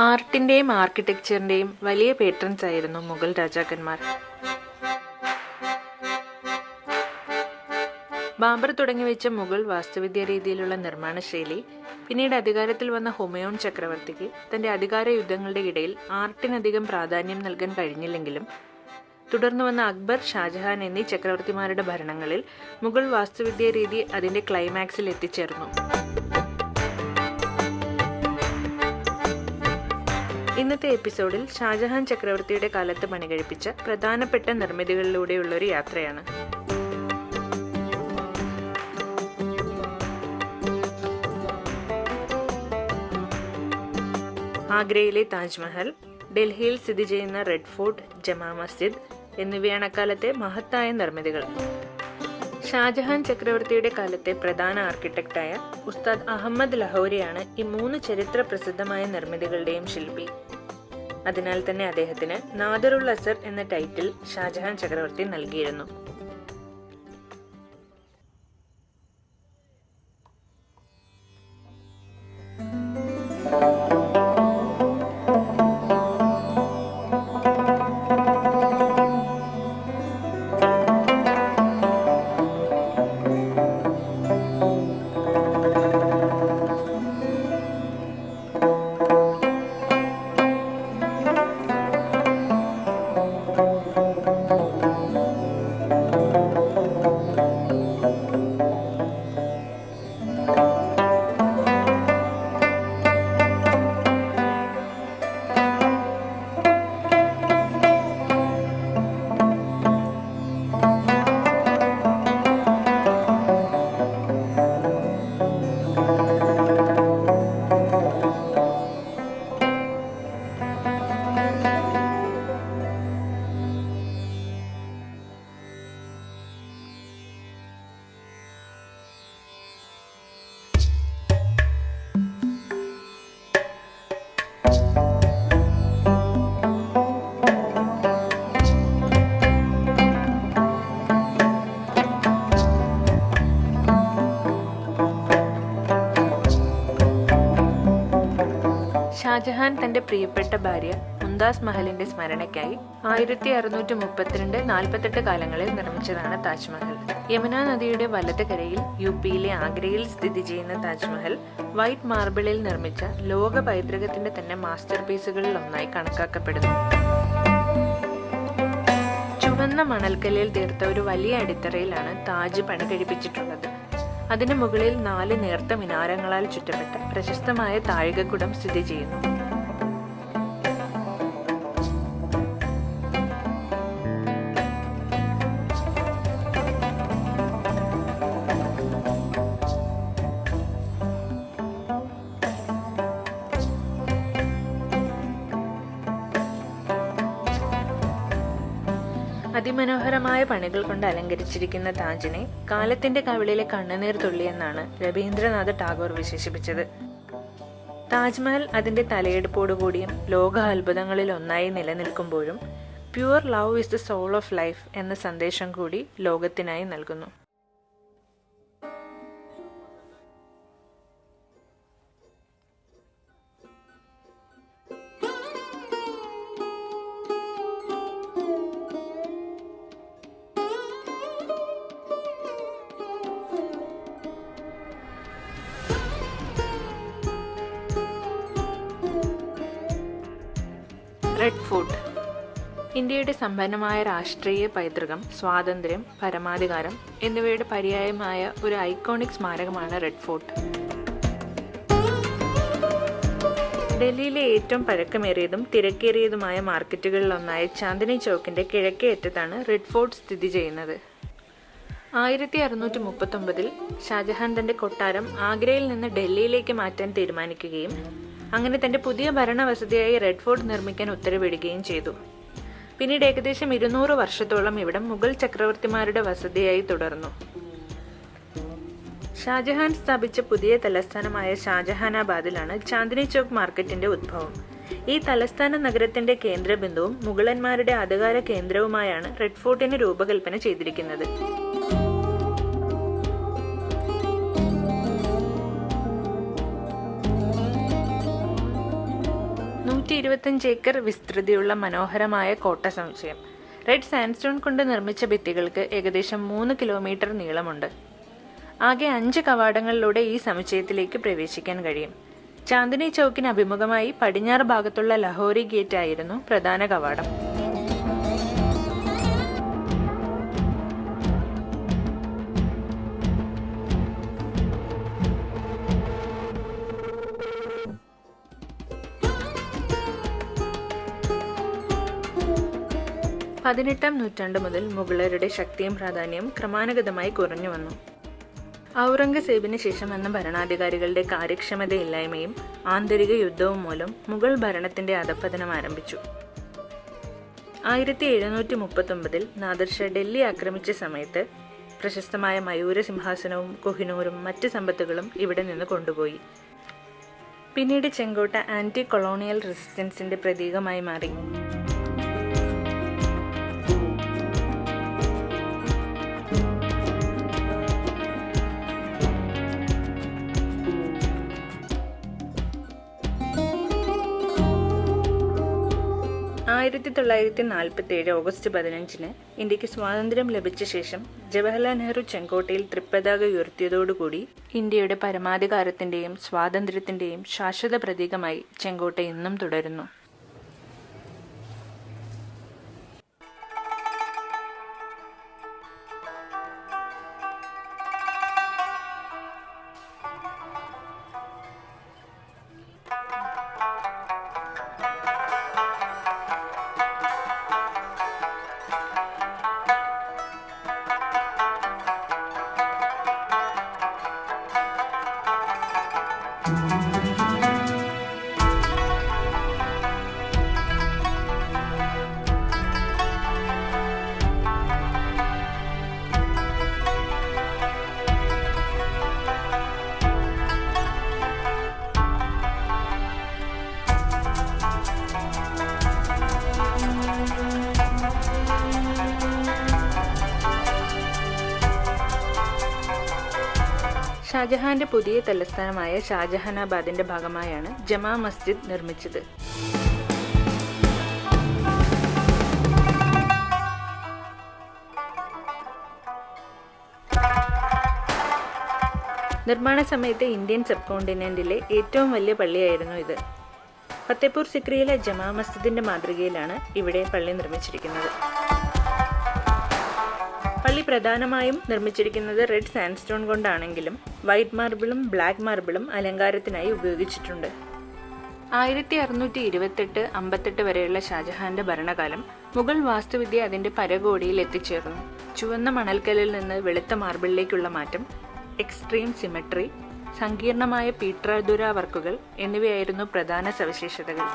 ആർട്ടിന്റെയും ആർക്കിടെക്ചറിന്റെയും വലിയ പേട്രൺസ് ആയിരുന്നു മുഗൾ രാജാക്കന്മാർ. ബാബർ തുടങ്ങിവെച്ച മുഗൾ വാസ്തുവിദ്യാ രീതിയിലുള്ള നിർമ്മാണ ശൈലി പിന്നീട് അധികാരത്തിൽ വന്ന ഹുമയൂൺ ചക്രവർത്തിക്ക് തന്റെ അധികാര യുദ്ധങ്ങളുടെ ഇടയിൽ ആർട്ടിനധികം പ്രാധാന്യം നൽകാൻ കഴിഞ്ഞില്ലെങ്കിലും തുടർന്നു വന്ന അക്ബർ, ഷാജഹാൻ എന്നീ ചക്രവർത്തിമാരുടെ ഭരണങ്ങളിൽ മുഗൾ വാസ്തുവിദ്യാ രീതി അതിന്റെ ക്ലൈമാക്സിൽ എത്തിച്ചേർന്നു. ഇന്നത്തെ എപ്പിസോഡിൽ ഷാജഹാൻ ചക്രവർത്തിയുടെ കാലത്ത് പണികഴിപ്പിച്ച പ്രധാനപ്പെട്ട നിർമ്മിതികളിലൂടെയുള്ള ഒരു യാത്രയാണ്. ആഗ്രയിലെ താജ്മഹൽ, ഡൽഹിയിൽ സ്ഥിതി ചെയ്യുന്ന റെഡ് ഫോർട്ട്, ജമാ മസ്ജിദ് എന്നിവയാണ് അക്കാലത്തെ മഹത്തായ നിർമ്മിതികൾ. ഷാജഹാൻ ചക്രവർത്തിയുടെ കാലത്തെ പ്രധാന ആർക്കിടെക്റ്റായ ഉസ്താദ് അഹമ്മദ് ലഹോരിയാണ് ഈ 3 ചരിത്ര പ്രസിദ്ധമായ നിർമ്മിതികളുടെയും ശില്പി. അതിനാൽ തന്നെ അദ്ദേഹത്തിന് നാദിറുൽ അസർ എന്ന ടൈറ്റിൽ ഷാജഹാൻ ചക്രവർത്തി നൽകിയിരുന്നു. ഷാജഹാൻ തന്റെ പ്രിയപ്പെട്ട ഭാര്യ മുംതാസ് മഹലിന്റെ സ്മരണയ്ക്കായി 1632-48 കാലങ്ങളിൽ നിർമ്മിച്ചതാണ് താജ്മഹൽ. യമുന നദിയുടെ വലത് കരയിൽ യുപിയിലെ ആഗ്രയിൽ സ്ഥിതി ചെയ്യുന്ന താജ്മഹൽ വൈറ്റ് മാർബിളിൽ നിർമ്മിച്ച ലോക പൈതൃകത്തിന്റെ തന്നെ മാസ്റ്റർ പീസുകളിൽ ഒന്നായി കണക്കാക്കപ്പെടുന്നു. ചുവന്ന മണൽക്കല്ലിൽ തീർത്ത ഒരു വലിയ അടിത്തറയിലാണ് താജ് പണി കഴിപ്പിച്ചിട്ടുള്ളത്. അതിനു മുകളിൽ 4 നേർത്ത മിനാരങ്ങളാൽ ചുറ്റപ്പെട്ട പ്രശസ്തമായ താഴികക്കുടം സ്ഥിതി ചെയ്യുന്നു. അതിമനോഹരമായ പണികൾ കൊണ്ട് അലങ്കരിച്ചിരിക്കുന്ന താജിനെ കാലത്തിന്റെ കവിളിലെ കണ്ണുനീർ തുള്ളി എന്നാണ് രവീന്ദ്രനാഥ ടാഗോർ വിശേഷിപ്പിച്ചത്. താജ്മഹൽ അതിന്റെ തലയെടുപ്പോടുകൂടിയും ലോക അത്ഭുതങ്ങളിൽ ഒന്നായി നിലനിൽക്കുമ്പോഴും pure love is the soul of life എന്ന സന്ദേശം കൂടി ലോകത്തിനായി നൽകുന്നു. റെഡ് ഫോർട്ട് ഇന്ത്യയുടെ സമ്പന്നമായ രാഷ്ട്രീയ പൈതൃകം, സ്വാതന്ത്ര്യം, പരമാധികാരം എന്നിവയുടെ പര്യായമായ ഒരു ഐക്കോണിക് സ്മാരകമാണ് റെഡ് ഫോർട്ട്. ഡൽഹിയിലെ ഏറ്റവും പഴക്കമേറിയതും തിരക്കേറിയതുമായ മാർക്കറ്റുകളിലൊന്നായ ചാന്ദിനി ചൗക്കിന്റെ കിഴക്കേ അറ്റത്താണ് റെഡ് ഫോർട്ട് സ്ഥിതി ചെയ്യുന്നത്. 1639 ഷാജഹാൻ തന്റെ കൊട്ടാരം ആഗ്രയിൽ നിന്ന് ഡൽഹിയിലേക്ക് മാറ്റാൻ തീരുമാനിക്കുകയും അങ്ങനെ തന്റെ പുതിയ ഭരണവസതിയായി റെഡ് ഫോർട്ട് നിർമ്മിക്കാൻ ഉത്തരവിടുകയും ചെയ്തു. പിന്നീട് ഏകദേശം 200 വർഷത്തോളം ഇവിടം മുഗൾ ചക്രവർത്തിമാരുടെ വസതിയായി തുടർന്നു. ഷാജഹാൻ സ്ഥാപിച്ച പുതിയ തലസ്ഥാനമായ ഷാജഹാനാബാദിലാണ് ചാന്ദിനി ചൗക്ക് മാർക്കറ്റിന്റെ ഉദ്ഭവം. ഈ തലസ്ഥാന നഗരത്തിന്റെ കേന്ദ്രബിന്ദുവും മുഗളന്മാരുടെ അധികാര കേന്ദ്രവുമായാണ് റെഡ് ഫോർട്ടിന് രൂപകൽപ്പന ചെയ്തിരിക്കുന്നത്. 100 125 ഏക്കർ വിസ്തൃതിയുള്ള മനോഹരമായ കോട്ട സമുച്ചയം. റെഡ് സാൻഡ്സ്റ്റോൺ കൊണ്ട് നിർമ്മിച്ച ഭിത്തികൾക്ക് ഏകദേശം 3 കിലോമീറ്റർ നീളമുണ്ട്. ആകെ 5 കവാടങ്ങളിലൂടെ ഈ സമുച്ചയത്തിലേക്ക് പ്രവേശിക്കാൻ കഴിയും. ചാന്ദിനി ചൗക്കിന് അഭിമുഖമായി പടിഞ്ഞാറ് ഭാഗത്തുള്ള ലഹോറി ഗേറ്റ് ആയിരുന്നു പ്രധാന കവാടം. പതിനെട്ടാം നൂറ്റാണ്ട് മുതൽ മുഗളരുടെ ശക്തിയും പ്രാധാന്യവും ക്രമാനുഗതമായി കുറഞ്ഞു വന്നു. ഔറംഗസേബിന് ശേഷം വന്ന ഭരണാധികാരികളുടെ കാര്യക്ഷമതയില്ലായ്മയും ആന്തരിക യുദ്ധവും മൂലം മുഗൾ ഭരണത്തിന്റെ അധപ്പതനം ആരംഭിച്ചു. 1739 നാദിർഷാ ഡൽഹി ആക്രമിച്ച സമയത്ത് പ്രശസ്തമായ മയൂര സിംഹാസനവും കൊഹിനൂറും മറ്റ് സമ്പത്തുകളും ഇവിടെ നിന്ന് കൊണ്ടുപോയി. പിന്നീട് ചെങ്കോട്ട ആന്റി കൊളോണിയൽ റെസിസ്റ്റൻസിന്റെ പ്രതീകമായി മാറി. ഓഗസ്റ്റ് 15 ഇന്ത്യക്ക് സ്വാതന്ത്ര്യം ലഭിച്ച ശേഷം ജവഹർലാൽ നെഹ്റു ചെങ്കോട്ടയിൽ ത്രിപതാക ഉയർത്തിയതോടുകൂടി ഇന്ത്യയുടെ പരമാധികാരത്തിന്റെയും സ്വാതന്ത്ര്യത്തിന്റെയും ശാശ്വത പ്രതീകമായി ചെങ്കോട്ട ഇന്നും തുടരുന്നു. ഷാജഹാന്റെ പുതിയ തലസ്ഥാനമായ ഷാജഹാനാബാദിന്റെ ഭാഗമായാണ് ജമാ മസ്ജിദ് നിർമ്മിച്ചത്. നിർമ്മാണ സമയത്ത് ഇന്ത്യൻ സബ് കോണ്ടിനെന്റിലെ ഏറ്റവും വലിയ പള്ളിയായിരുന്നു ഇത്. ഫത്തേപൂർ സിക്രിയിലെ ജമാ മസ്ജിദിന്റെ മാതൃകയിലാണ് ഇവിടെ പള്ളി നിർമ്മിച്ചിരിക്കുന്നത്. പള്ളി പ്രധാനമായും നിർമ്മിച്ചിരിക്കുന്നത് റെഡ് സാൻഡ്സ്റ്റോൺ കൊണ്ടാണെങ്കിലും വൈറ്റ് മാർബിളും ബ്ലാക്ക് മാർബിളും അലങ്കാരത്തിനായി ഉപയോഗിച്ചിട്ടുണ്ട്. 1628-58 വരെയുള്ള ഷാജഹാന്റെ ഭരണകാലം മുഗൾ വാസ്തുവിദ്യ അതിന്റെ പരകോടിയിൽ എത്തിച്ചേർന്നു. ചുവന്ന മണൽക്കല്ലിൽ നിന്ന് വെളുത്ത മാർബിളിലേക്കുള്ള മാറ്റം, എക്സ്ട്രീം സിമെട്രി, സങ്കീർണമായ പീട്രാദുര വർക്കുകൾ എന്നിവയായിരുന്നു പ്രധാന സവിശേഷതകൾ.